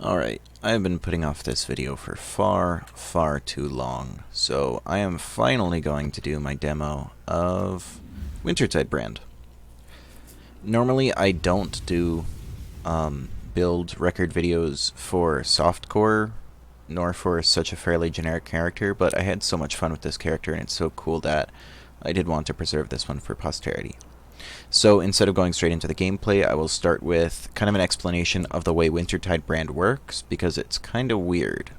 Alright, I have been putting off this video for far too long, so I am finally going to do my demo of Wintertide Brand. Normally I don't do build record videos for softcore, nor for such a fairly generic character, but I had so much fun with this character and it's so cool that I did want to preserve this one for posterity. So instead of going straight into the gameplay, I will start with kind of an explanation of the way Wintertide Brand works, because it's kind of weird.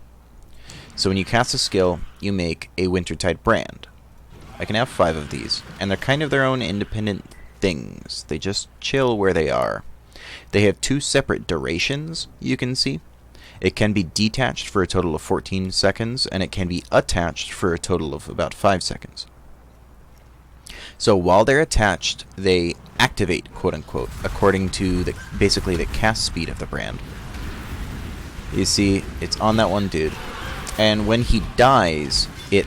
So when you cast a skill, you make a Wintertide Brand. I can have 5 of these, and they're kind of their own independent things. They just chill where they are. They have 2 separate durations, you can see. It can be detached for a total of 14 seconds, and it can be attached for a total of about 5 seconds. So while they're attached, they activate, quote-unquote, according to basically the cast speed of the brand. You see, it's on that one dude. And when he dies, it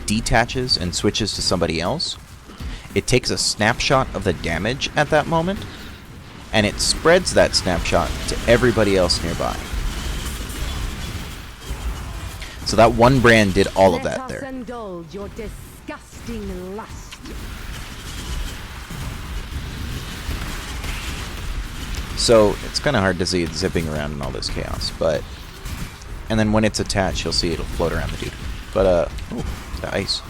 detaches and switches to somebody else. It takes a snapshot of the damage at that moment, and it spreads that snapshot to everybody else nearby. So that one brand did all of that there. Let us indulge your disgusting lust. So it's kind of hard to see it zipping around in all this chaos, but... And then when it's attached, you'll see it'll float around the dude. But, ooh, the ice.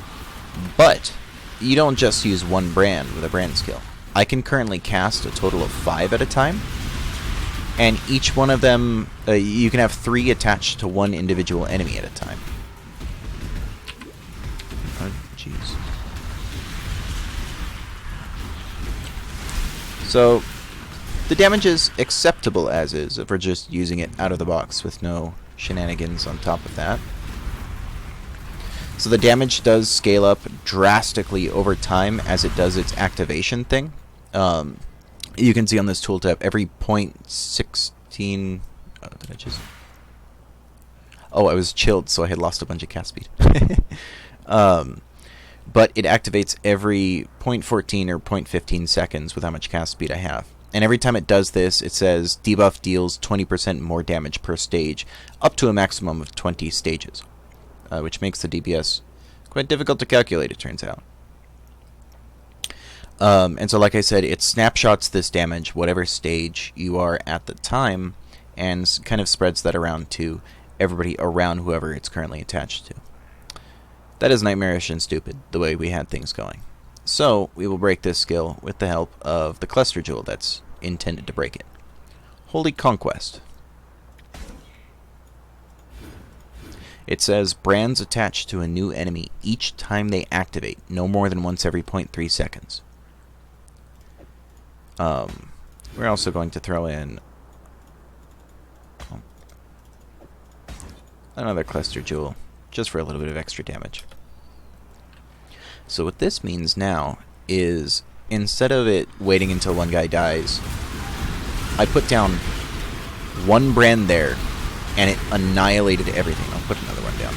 But, you don't just use one brand with a brand skill. I can currently cast a total of 5 at a time, and each one of them, you can have 3 attached to one individual enemy at a time. Oh, jeez. So, the damage is acceptable as is, if we're just using it out of the box with no shenanigans on top of that. So the damage does scale up drastically over time as it does its activation thing. You can see on this tooltip every 0.16... Oh, did I just... Oh, I was chilled, so I had lost a bunch of cast speed. But it activates every 0.14 or 0.15 seconds with how much cast speed I have. And every time it does this, it says debuff deals 20% more damage per stage, up to a maximum of 20 stages, which makes the DPS quite difficult to calculate, it turns out. And so, like I said, it snapshots this damage, whatever stage you are at the time, and kind of spreads that around to everybody around whoever it's currently attached to. That is nightmarish and stupid, the way we had things going. So, we will break this skill with the help of the cluster jewel that's intended to break it. Holy Conquest. It says, brands attached to a new enemy each time they activate, no more than once every 0.3 seconds. We're also going to throw in another cluster jewel, just for a little bit of extra damage. So what this means now is, instead of it waiting until one guy dies, I put down one brand there, and it annihilated everything. I'll put another one down.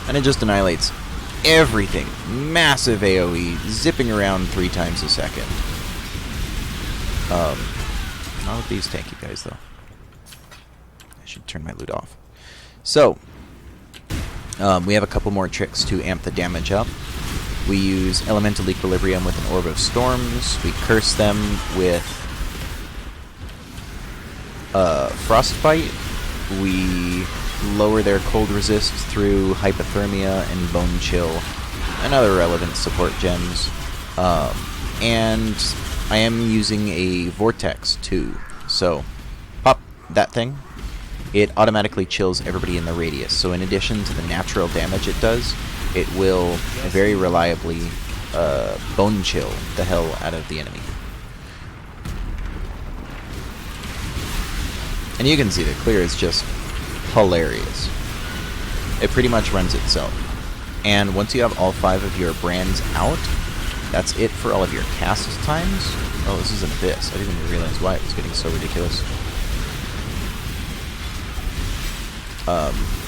And it just annihilates everything. Massive AoE, zipping around 3 times a second. Not with these tanky guys, though. I should turn my loot off. So, we have a couple more tricks to amp the damage up. We use Elemental Equilibrium with an Orb of Storms. We curse them with Frostbite. We lower their cold resist through Hypothermia and Bone Chill, and other relevant support gems. And I am using a Vortex too. So, pop that thing. It automatically chills everybody in the radius. So in addition to the natural damage it does, it will very reliably bone chill the hell out of the enemy. And you can see the clear is just hilarious. It pretty much runs itself. And once you have all 5 of your brands out, that's it for all of your cast times. Oh, this is an abyss. I didn't even realize why it was getting so ridiculous.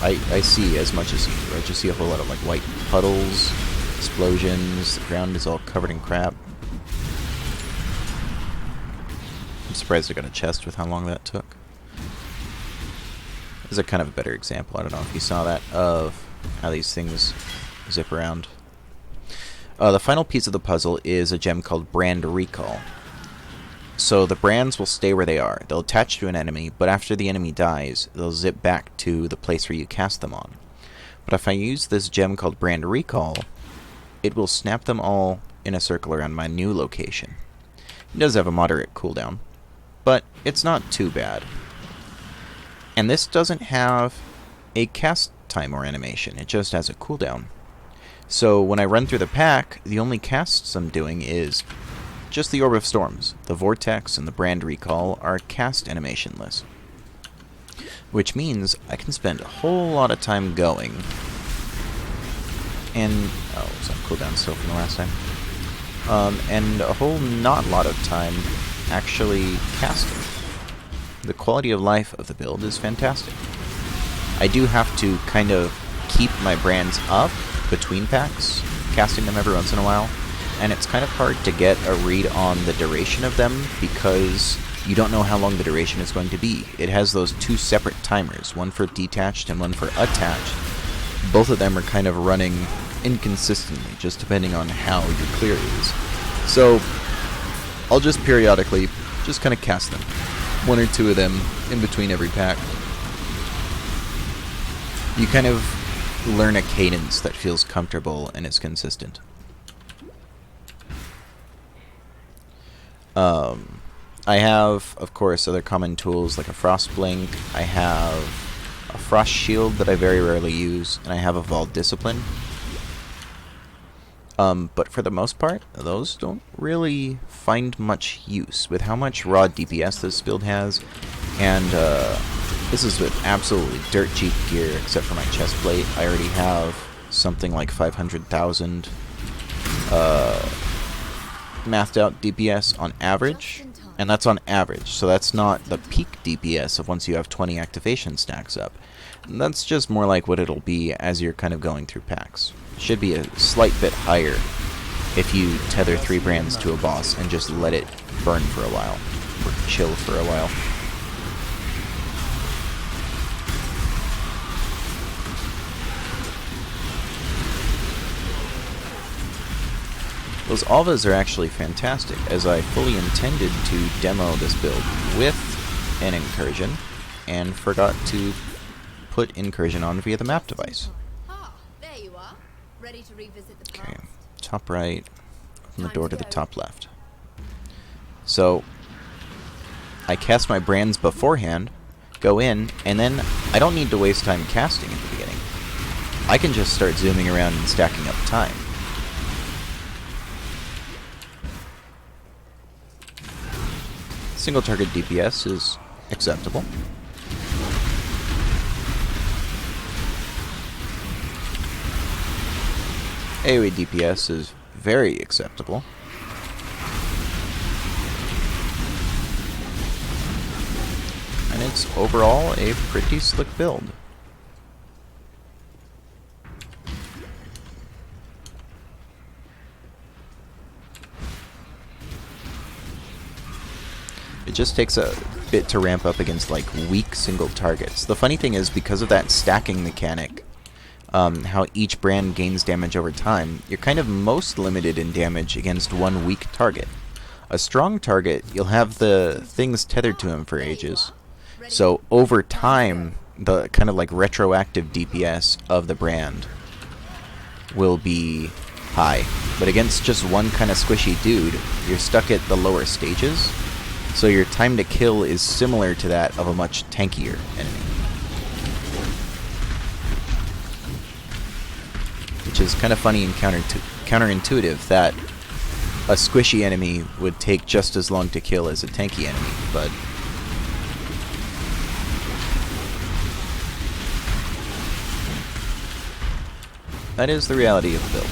I see as much as you do. I just see a whole lot of like white puddles, explosions, the ground is all covered in crap. I'm surprised I got a chest with how long that took. is a kind of a better example. I don't know if you saw that, of how these things zip around. The final piece of the puzzle is a gem called Brand Recall. So the brands will stay where they are. They'll attach to an enemy, but after the enemy dies, they'll zip back to the place where you cast them on. But if I use this gem called Brand Recall, it will snap them all in a circle around my new location. It does have a moderate cooldown, but it's not too bad. And this doesn't have a cast time or animation, it just has a cooldown. So when I run through the pack, the only casts I'm doing is just the Orb of Storms. The Vortex and the Brand Recall are cast animationless, which means I can spend a whole lot of time going. And, oh, it's on cooldown still from the last time. And a whole not lot of time actually casting. The quality of life of the build is fantastic. I do have to kind of keep my brands up between packs, casting them every once in a while, and it's kind of hard to get a read on the duration of them because you don't know how long the duration is going to be. It has those two separate timers, one for detached and one for attached. Both of them are kind of running inconsistently, just depending on how your clear is. So I'll just periodically just kind of cast them, one or two of them in between every pack. You kind of learn a cadence that feels comfortable and is consistent. I have, of course, other common tools like a Frost Blink. I have a Frost Shield that I very rarely use, and I have a Vault Discipline. But for the most part, those don't really find much use with how much raw DPS this build has, and this is with absolutely dirt cheap gear except for my chest plate. I already have something like 500,000 mathed out DPS on average, and that's on average, so that's not the peak DPS of once you have 20 activation stacks up. And that's just more like what it'll be as you're kind of going through packs. Should be a slight bit higher if you tether 3 brands to a boss and just let it burn for a while, or chill for a while. Those Alvas are actually fantastic, as I fully intended to demo this build with an Incursion, and forgot to put Incursion on via the map device. There you are. Ready to revisit the Okay, past. top right, open the door to the top left. So, I cast my brands beforehand, go in, and then I don't need to waste time casting at the beginning. I can just start zooming around and stacking up time. Single target DPS is acceptable. AoE DPS is very acceptable. And it's overall a pretty slick build. It just takes a bit to ramp up against like weak single targets. The funny thing is, because of that stacking mechanic, how each brand gains damage over time, you're kind of most limited in damage against one weak target. A strong target, you'll have the things tethered to him for ages. So over time, the kind of like retroactive DPS of the brand will be high. But against just one kind of squishy dude, you're stuck at the lower stages. So your time to kill is similar to that of a much tankier enemy. Which is kind of funny and counterintuitive that a squishy enemy would take just as long to kill as a tanky enemy, but that is the reality of the build.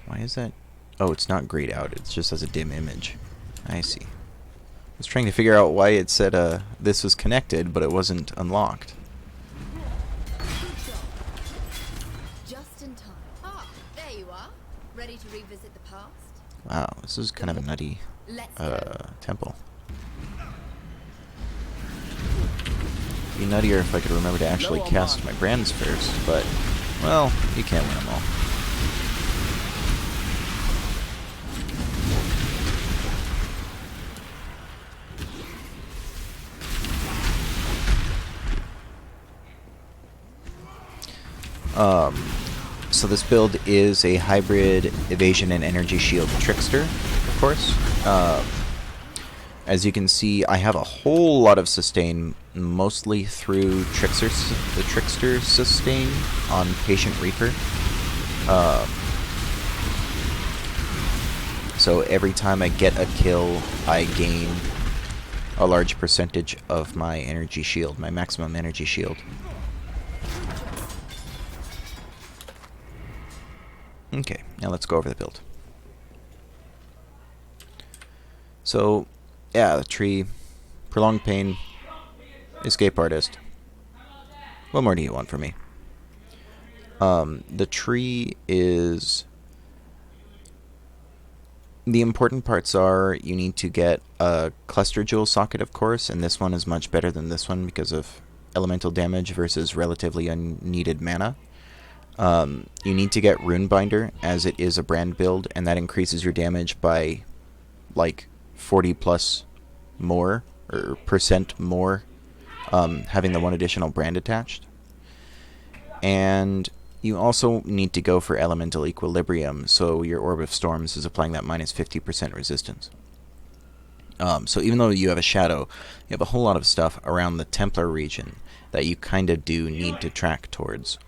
Why is that? Oh, it's not grayed out. It just has a dim image. I see. I was trying to figure out why it said this was connected, but it wasn't unlocked. revisit the past? Wow, this is kind of a nutty Let's go. temple. It'd be nuttier if I could remember to actually cast my brands first, but, well, you can't win them all. So this build is a hybrid evasion and energy shield trickster, of course. As you can see, I have a whole lot of sustain, mostly through the trickster sustain on Patient Reaper. So every time I get a kill, I gain a large percentage of my energy shield, my maximum energy shield. Okay, now let's go over the build. So, yeah, the tree, prolonged pain, escape artist. What more do you want from me? The tree is... The important parts are you need to get a cluster jewel socket, of course, and this one is much better than this one because of elemental damage versus relatively unneeded mana. You need to get Runebinder, as it is a brand build, and that increases your damage by like 40 plus more, or percent more, having the one additional brand attached. And you also need to go for Elemental Equilibrium, so your Orb of Storms is applying that minus 50% resistance. So even though you have a shadow, you have a whole lot of stuff around the Templar region that you kind of do need to track towards.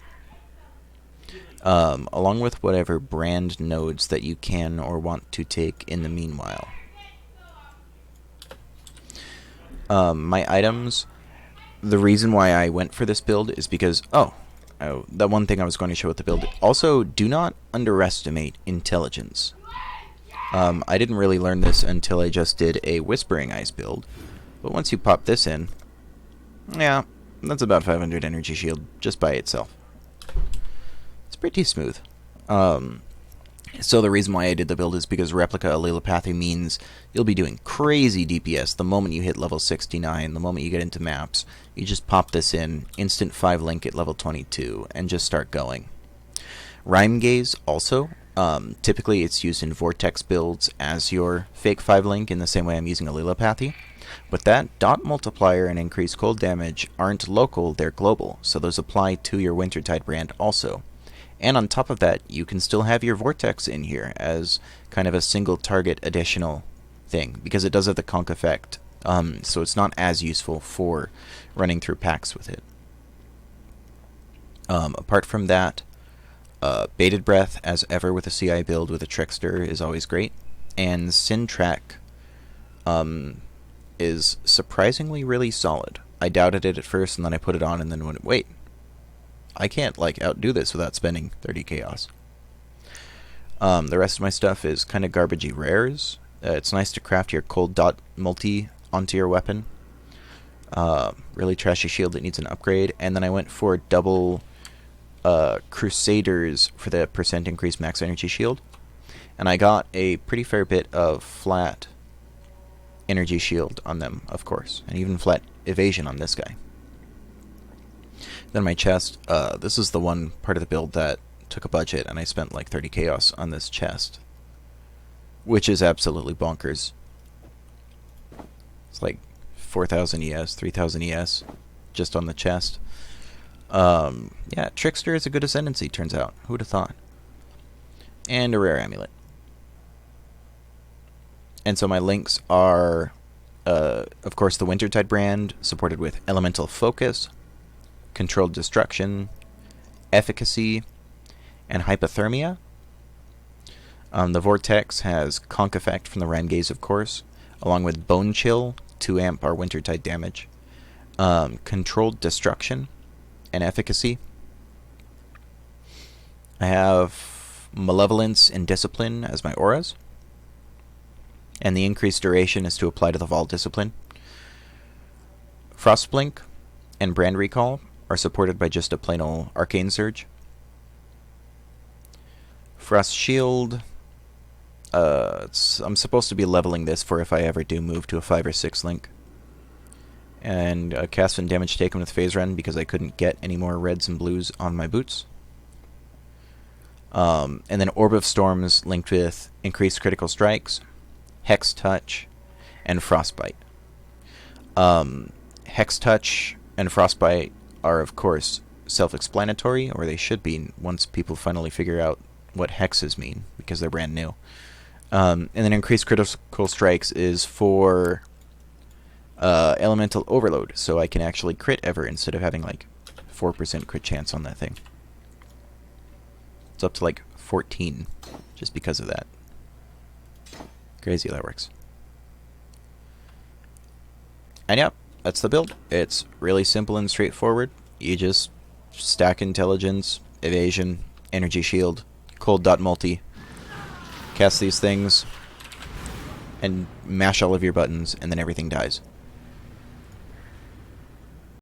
Along with whatever brand nodes that you can or want to take in the meanwhile. My items, the reason why I went for this build is because, that one thing I was going to show with the build. Also, do not underestimate intelligence. I didn't really learn this until I just did a Whispering Ice build, but once you pop this in, yeah, that's about 500 energy shield just by itself. It's pretty smooth. So the reason why I did the build is because Replica Allelopathy means you'll be doing crazy DPS the moment you hit level 69, the moment you get into maps. You just pop this in, instant 5 link at level 22, and just start going. Rhyme Gaze also, typically it's used in Vortex builds as your fake 5 link in the same way I'm using Allelopathy. But that dot multiplier and increased cold damage aren't local, they're global, so those apply to your Wintertide brand also. And on top of that, you can still have your Vortex in here as kind of a single target additional thing, because it does have the conk effect, so it's not as useful for running through packs with it. Apart from that, Bated Breath, as ever with a CI build with a Trickster, is always great, and Syntrack is surprisingly really solid. I doubted it at first, and then I put it on, and then went, wait, I can't, like, outdo this without spending 30 chaos. The rest of my stuff is kind of garbagey rares. It's nice to craft your cold dot multi onto your weapon. Really trashy shield that needs an upgrade. And then I went for double Crusaders for the percent increased max energy shield. And I got a pretty fair bit of flat energy shield on them, of course. And even flat evasion on this guy. Then my chest, this is the one part of the build that took a budget, and I spent like 30 chaos on this chest. Which is absolutely bonkers. It's like 4,000 ES, 3,000 ES, just on the chest. Yeah, Trickster is a good ascendancy, turns out. Who would have thought? And a rare amulet. And so my links are, of course, the Wintertide brand, supported with Elemental Focus, Controlled Destruction, Efficacy, and Hypothermia. The Vortex has Conk Effect from the Rhyme Gaze, of course, along with Bone Chill to amp our Wintertide damage, Controlled Destruction, and Efficacy. I have Malevolence and Discipline as my auras, and the increased duration is to apply to the Vaal Discipline. Frostblink and Brand Recall are supported by just a plain old Arcane Surge. Frost Shield I'm supposed to be leveling this for if I ever do move to a 5 or 6 link. And cast and damage taken with phase run because I couldn't get any more reds and blues on my boots. And then Orb of Storms linked with increased critical strikes, Hex Touch, and Frostbite. Hex Touch and Frostbite are, of course, self-explanatory, or they should be once people finally figure out what hexes mean, because they're brand new. And then increased critical strikes is for elemental overload, so I can actually crit ever instead of having like 4% crit chance on that thing. It's up to like 14 just because of that. Crazy how that works. And yeah, that's the build. It's really simple and straightforward. You just stack intelligence, evasion, energy shield, cold dot multi, cast these things, and mash all of your buttons, and then everything dies.